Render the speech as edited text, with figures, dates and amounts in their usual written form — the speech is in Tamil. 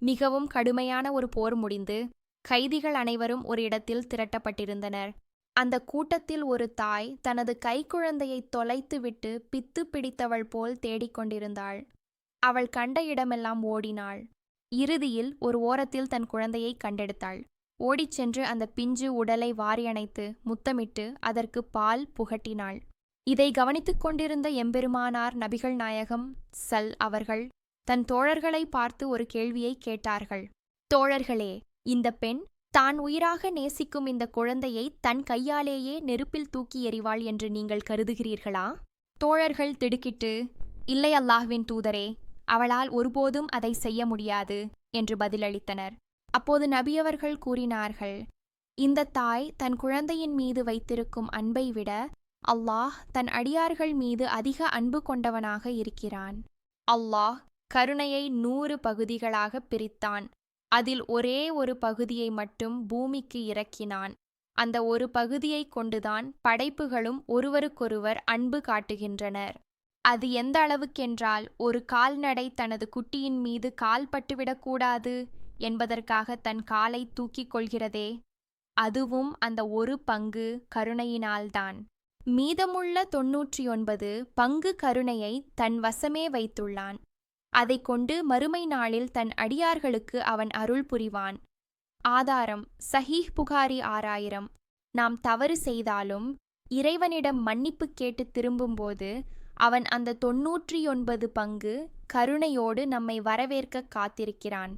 மிகவும் கடுமையான ஒரு போர் முடிந்து கைதிகள் அனைவரும் ஒரு இடத்தில் திரட்டப்பட்டிருந்தனர். அந்த கூட்டத்தில் ஒரு தாய் தனது கைக்குழந்தையை தொலைத்துவிட்டு பித்து பிடித்தவள் போல் தேடிக்கொண்டிருந்தாள். அவள் கண்ட இடமெல்லாம் ஓடினாள். இறுதியில் ஒரு ஓரத்தில் தன் குழந்தையை கண்டெடுத்தாள். ஓடிச் சென்று அந்த பிஞ்சு உடலை வாரியணைத்து முத்தமிட்டு அதற்கு பால் புகட்டினாள். இதை கவனித்துக் கொண்டிருந்த எம்பெருமானார் நபிகள் நாயகம் அவர்கள் தன் தோழர்களை பார்த்து ஒரு கேள்வியை கேட்டார்கள். தோழர்களே, இந்த பெண் தான் உயிராக நேசிக்கும் இந்த குழந்தையை தன் கையாலேயே நெருப்பில் தூக்கி எறிவாள் என்று நீங்கள் கருதுகிறீர்களா? தோழர்கள் திடுக்கிட்டு, இல்லை அல்லாஹ்வின் தூதரே, அவளால் ஒருபோதும் அதை செய்ய முடியாது என்று பதிலளித்தனர். அப்போது நபியவர்கள் கூறினார்கள், இந்த தாய் தன் குழந்தையின் மீது வைத்திருக்கும் அன்பை விட அல்லாஹ் தன் அடியார்கள் மீது அதிக அன்பு கொண்டவனாக இருக்கிறான். அல்லாஹ் கருணையை 100 பகுதிகளாக பிரித்தான். அதில் ஒரே ஒரு பகுதியை மட்டும் பூமிக்கு இறக்கினான். அந்த ஒரு பகுதியை கொண்டுதான் படைப்புகளும் ஒருவருக்கொருவர் அன்பு காட்டுகின்றனர். அது எந்த அளவுக்கென்றால், ஒரு கால்நடை தனது குட்டியின் மீது கால் பட்டுவிடக்கூடாது என்பதற்காக தன் காலை தூக்கிக் கொள்கிறதே, அதுவும் அந்த ஒரு பங்கு கருணையினால்தான். மீதமுள்ள 99 பங்கு கருணையை தன் வசமே வைத்துள்ளான். அதை கொண்டு மறுமை நாளில் தன் அடியார்களுக்கு அவன் அருள் புரிவான். ஆதாரம் சஹீஹ் புகாரி 6000. நாம் தவறு செய்தாலும் இறைவனிடம் மன்னிப்பு கேட்டு திரும்பும்போது அவன் அந்த 99 பங்கு கருணையோடு நம்மை வரவேற்க காத்திருக்கிறான்.